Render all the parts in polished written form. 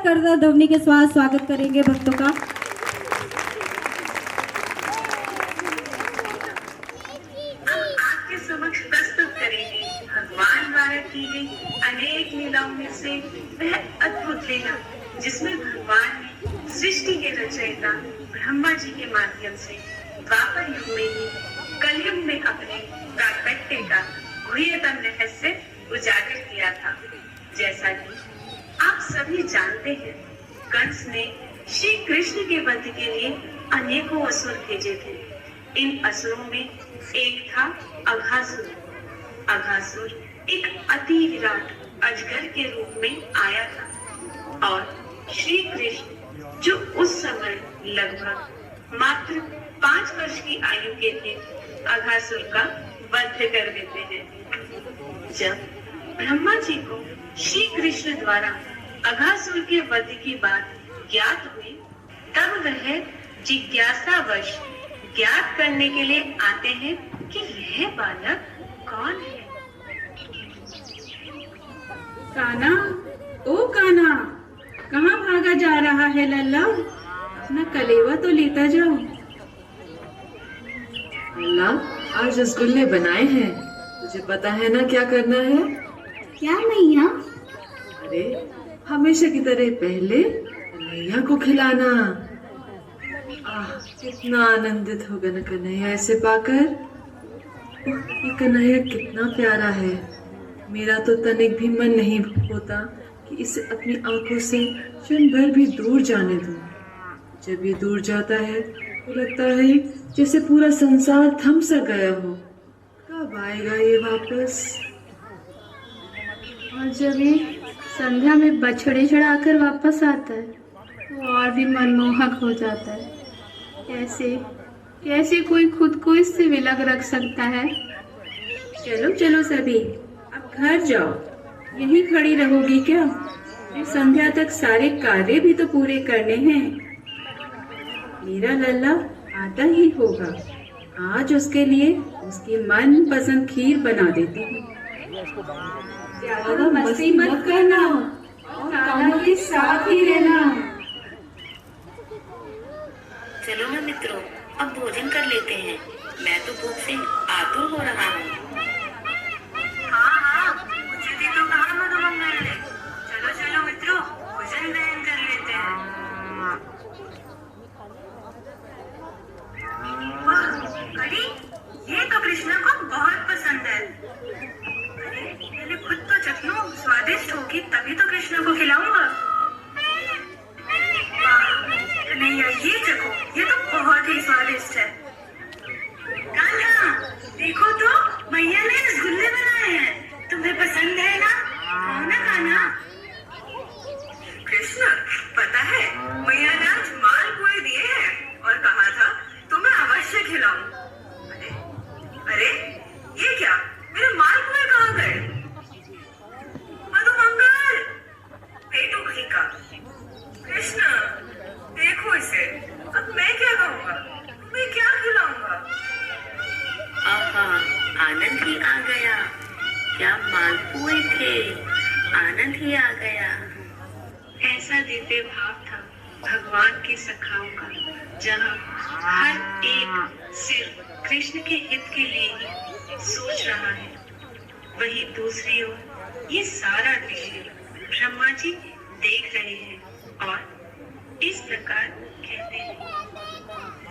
करताल ध्वनि के साथ स्वागत करेंगे भक्तों का। आपके समक्ष प्रस्तुत करेंगे भगवान द्वारा की गई अनेक लीलाओं में से वह अद्भुत लीला जिसमें भगवान ने सृष्टि के रचयिता ब्रह्मा जी के माध्यम से द्वापर युग में ही कलयुग में अपने प्राकट्य का गुह्यतम रहस्य उजागर किया था। जैसा कि आप सभी जानते हैं, कंस ने श्री कृष्ण के वध के लिए अनेकों असुर भेजे थे। इन असुरों में एक था अघासुर। अघासुर एक अति विराट अजगर के रूप में आया था और श्री कृष्ण जो उस समय लगभग मात्र 5 वर्ष की आयु के थे, अघासुर का वध कर देते हैं। जब ब्रह्मा जी को श्री कृष्ण द्वारा अघासुर के वध की बात ज्ञात हुई, तब वह जिज्ञासावश ज्ञात करने के लिए आते हैं कि यह बालक कौन है। कान्हा, ओ कान्हा, कहाँ भागा जा रहा है लल्ला? अपना कलेवा तो लेता जाओ। लल्ला, आज रसगुल्ले बनाए हैं, तुझे पता है ना क्या करना है? क्या मैया? अरे हमेशा की तरह पहले कन्हैया को खिलाना। कितना आनंदित होगा ना कन्हैया ऐसे पाकर। ये कन्हैया कितना प्यारा है। मेरा तो तनिक भी मन नहीं होता कि इसे अपनी आंखों से क्षण भर भी दूर जाने दूं। जब ये दूर जाता है तो लगता है जैसे पूरा संसार थम सा गया हो। कब आएगा ये वापस? और जब ये संध्या में बछड़े चढ़ाकर वापस आता है तो और भी मनमोहक हो जाता है। कैसे कैसे कोई खुद को इससे विलग रख सकता है? चलो चलो सभी, अब घर जाओ। यहीं खड़ी रहोगी क्या? फिर संध्या तक सारे कार्य भी तो पूरे करने हैं। मेरा लल्ला आता ही होगा। आज उसके लिए उसकी मन पसंद खीर बना देती हूँ। ज्यादा मस्ती मत करना और कान्हा के साथ ही रहना। चलो ना मित्रों, अब भोजन कर लेते हैं। मैं तो भूख से आतुर हो रहा हूँ। हाँ, मुझे भी तो कहा मधुमंगल ने। चलो चलो मित्रों, भोजन ग्रहण कर लेते हैं। वाह, कड़ी, ये तो कृष्ण को बहुत पसंद है। अरे, पहले खुद तो चख लूं, स्वादिष्ट होगी तभी तो कृष्ण को खिलाऊंगा। नहीं, ये चखो, ये तो बहुत ही स्वादिष्ट है। कान्हा, देखो तो मैया ने रसगुल्ले बनाए हैं, तुम्हें पसंद है ना? खाओ ना कान्हा। कृष्ण, पता है मैया ने आज मालपुए दिए हैं और कहा था तुम्हें अवश्य खिलाऊं। अरे अरे, ये क्या, मेरे मालपुए कहाँ गए? मधुमंगल, पेटू भीका। कृष्ण, देखो इसे, अब मैं क्या कहूँगा, तुम्हें क्या खिलाऊंगा? आहा, आनंद ही आ गया। क्या मालपुए थे, आनंद ही आ गया। ऐसा दिव्य भाव था भगवान के सखाओं का, जहाँ हर एक सिर्फ कृष्ण के हित के लिए ही सोच रहा है। वही दूसरी ओर ये सारा दृश्य ब्रह्मा जी देख रहे हैं और इस प्रकार कहते हैं,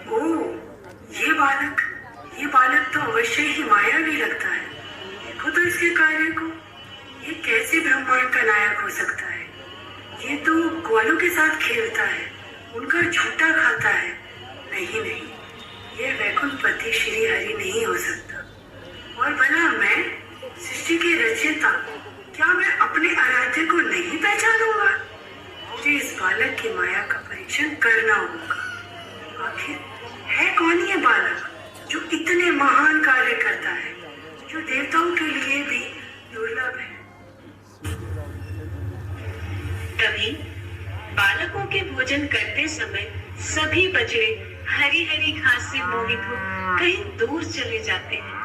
ओह, ये बालक तो अवश्य ही मायावी लगता है। देखो तो इसके कार्य को, ये कैसे ब्रह्मांड का नायक हो सकता है? ये तो ग्वालों के साथ खेलता है, उनका झूठा खाता है। नहीं, ये वैकुंठपति श्री हरि नहीं हो सकता। और भला मैं, सृष्टि के रचयिता, क्या मैं अपने आराध्य को नहीं पहचानूंगा? मुझे इस बालक की माया का परीक्षण करना होगा। आखिर है कौन ये बालक जो इतने महान कार्य करता है, जो देवताओं के लिए भी दुर्लभ है? तभी बालकों के भोजन करते समय सभी बछड़े हरी हरी घास से मोहित हो कहीं दूर चले जाते हैं।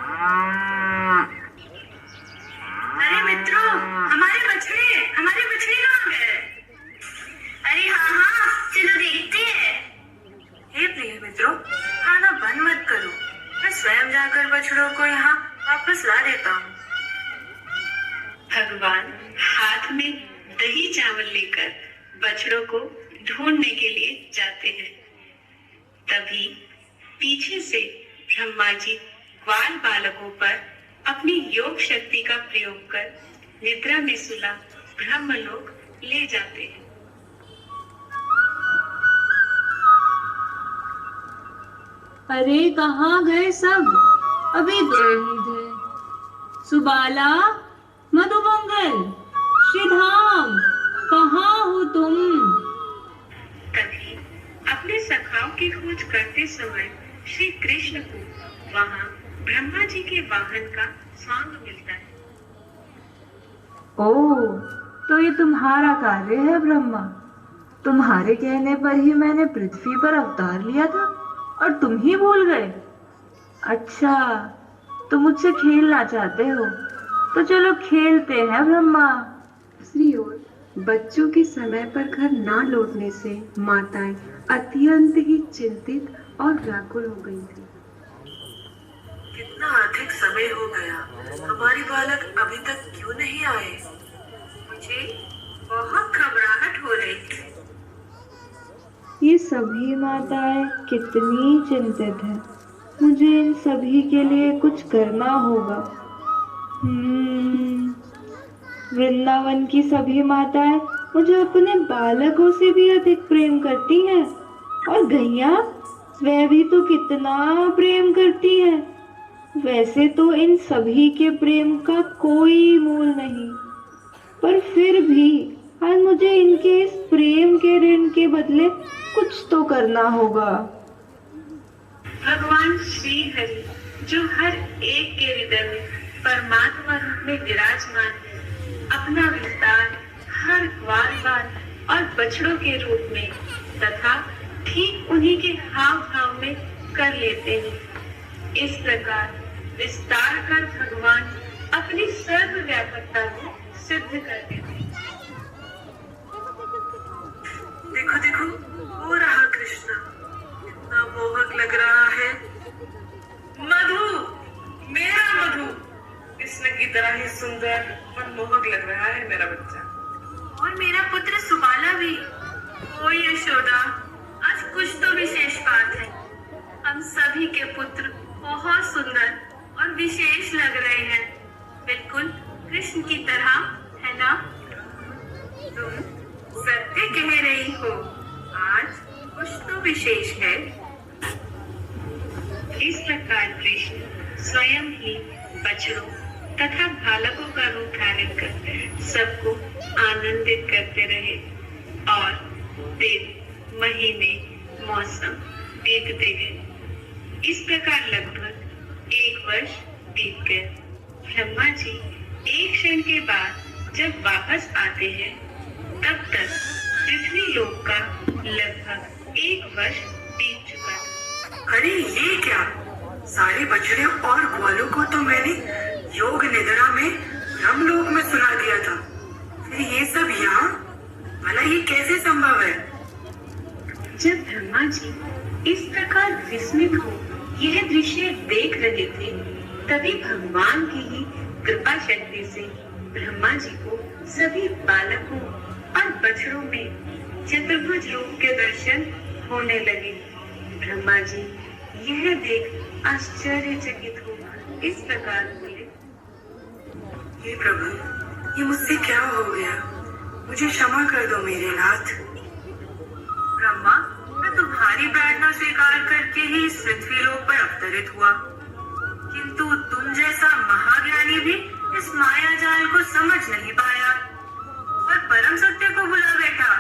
अरे मित्रों, हमारे बछड़े कहाँ गए? बछड़ों को यहाँ वापस ला देता हूँ। भगवान हाथ में दही चावल लेकर बछड़ों को ढूंढने के लिए जाते हैं। तभी पीछे से ब्रह्मा जी ग्वाल बालकों पर अपनी योग शक्ति का प्रयोग कर निद्रा में सुला ब्रह्मलोक ले जाते हैं। अरे कहाँ गए सब? अभी तो नहीं थे। सुबाला, मधुमंगल, श्रीधाम, कहाँ हो तुम? तभी अपने सखाओं की खोज करते समय श्री कृष्ण को वहाँ ब्रह्मा जी के वाहन का स्वांग मिलता है। ओह, तो ये तुम्हारा कार्य है ब्रह्मा। तुम्हारे कहने पर ही मैंने पृथ्वी पर अवतार लिया था और तुम ही भूल गए। अच्छा, तुम मुझसे खेलना चाहते हो, तो चलो खेलते हैं ब्रह्मा। दूसरी ओर बच्चों के समय पर घर ना लौटने से माताएं अत्यंत ही चिंतित और व्याकुल हो गई थी। कितना अधिक समय हो गया, हमारे बालक अभी तक क्यों नहीं आए? मुझे बहुत घबराहट हो रही थी। ये सभी माताएं कितनी चिंतित हैं। मुझे इन सभी के लिए कुछ करना होगा। वृंदावन की सभी माताएं मुझे अपने बालकों से भी अधिक प्रेम करती हैं, और गैया वह भी तो कितना प्रेम करती है। वैसे तो इन सभी के प्रेम का कोई मूल नहीं, पर फिर भी आज मुझे इनके इस प्रेम के ऋण के बदले कुछ तो करना होगा। भगवान श्री हरि जो हर एक के हृदय में परमात्मा रूप में विराजमान है, अपना विस्तार हर ग्वाल बाल और बछड़ों के रूप में तथा ठीक उन्हीं के हाव भाव में कर लेते हैं। इस प्रकार विस्तार कर भगवान अपनी सर्वव्यापकता को सिद्ध कर देते हैं। देखो देखो, हो रहा कृष्णा, कितना मोहक लग रहा है। मधु, मेरा मधु, कृष्ण की तरह ही सुंदर और मोहक लग रहा है मेरा बच्चा। और मेरा पुत्र सुबाला भी। ओ यशोदा, आज कुछ तो विशेष बात है। हम सभी के पुत्र बहुत सुंदर और विशेष लग रहे हैं, बिल्कुल कृष्ण की तरह, है ना? तुम सत्य कह रही हो, आज कुछ तो विशेष है। इस प्रकार कृष्ण स्वयं ही बछड़ों तथा बालकों का रूप धारण कर सबको आनंदित करते रहे, और दिन, महीने, मौसम बीतते गए। इस प्रकार लगभग 1 वर्ष बीत गए। ब्रह्मा जी एक क्षण के बाद जब वापस आते हैं, तब तक पृथ्वी लोक का लगभग 1 वर्ष बीत चुका था। अरे ये क्या? सारे बछड़े और ग्वालों को तो मैंने योग निद्रा में ब्रह्मलोक में सुला दिया था, फिर ये सब यहाँ? भला ये कैसे संभव है? जब ब्रह्मा जी इस प्रकार विस्मित हो यह दृश्य देख रहे थे, तभी भगवान की ही कृपा शक्ति से ब्रह्मा जी को सभी बालकों और बछड़ों में चतुर्भुज रूप के दर्शन होने लगे। ब्रह्मा जी यह देख आश्चर्यचकित हो इस प्रकार बोले, हे प्रभु, ये मुझसे क्या हो गया? मुझे क्षमा कर दो मेरे नाथ। ब्रह्मा, मैं तुम्हारी प्रार्थना स्वीकार करके ही इस पृथ्वी लोक पर अवतरित हुआ, किंतु तुम जैसा महाज्ञानी भी इस माया जाल को समझ नहीं पाया और परम सत्य को भुला बैठा।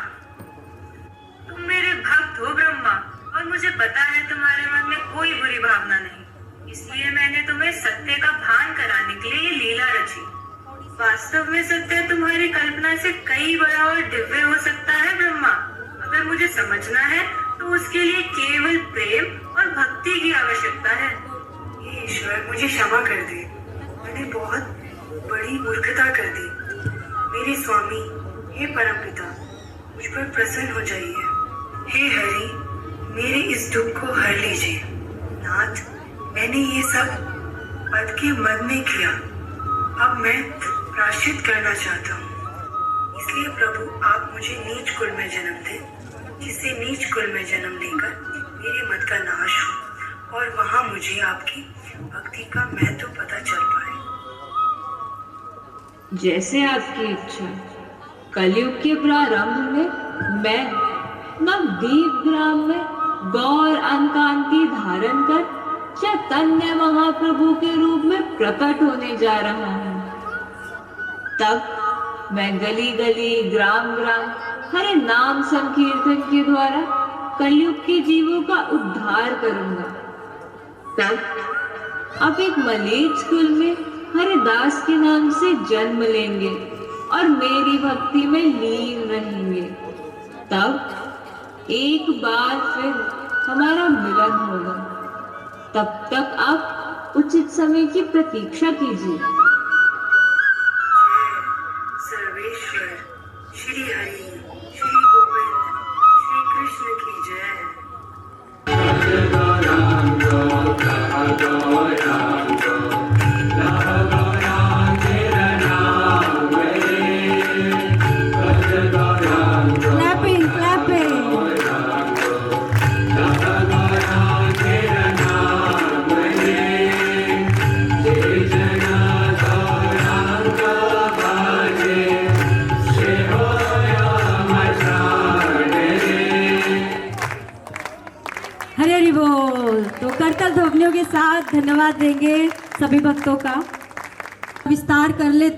तुम मेरे भक्त हो ब्रह्मा, और मुझे पता है तुम्हारे मन में कोई बुरी भावना नहीं, इसलिए मैंने तुम्हें सत्य का भान कराने के लिए ये लीला रची। वास्तव में सत्य तुम्हारी कल्पना से कई बड़ा और दिव्य हो सकता है ब्रह्मा। अगर मुझे समझना है तो उसके लिए केवल प्रेम और भक्ति की आवश्यकता है। हे ईश्वर, मुझे क्षमा कर दे, मैंने बहुत बड़ी मूर्खता कर दी। मेरे स्वामी, हे परमपिता, मुझ पर प्रसन्न हो जाइए। हे हरि, मेरे इस दुख को हर लीजिए। नाथ, मैंने ये सब पद के मद ने किया, अब मैं प्रायश्चित करना चाहता हूँ। इसलिए प्रभु आप मुझे नीच कुल में जन्म दें, जिससे नीच कुल में जन्म लेकर मेरे मत का नाश हो और वहाँ मुझे आपकी भक्ति का महत्व पता चल पाए। जैसे आपकी इच्छा। कलयुग के प्रारंभ में मैं नवदीप ग्राम में गौर अनकांति धारण कर चैतन्य महाप्रभु के रूप में प्रकट होने जा रहा हूँ। तब मैं गली गली ग्राम ग्राम हरे नाम संकीर्तन के द्वारा कलयुग के जीवों का उद्धार करूंगा। तब आप एक मलेच्छ कुल में हरिदास के नाम से जन्म लेंगे और मेरी भक्ति में लीन रहेंगे। तब एक बार फिर हमारा मिलन होगा। तब तक आप उचित समय की प्रतीक्षा कीजिए। सर्वेश्वर श्री हरि श्री गोविंद श्री कृष्ण की जय। Clapping, clapping. हरे हरि बोल। तो करतल ध्वनियों के साथ धन्यवाद देंगे सभी भक्तों का। विस्तार कर लेते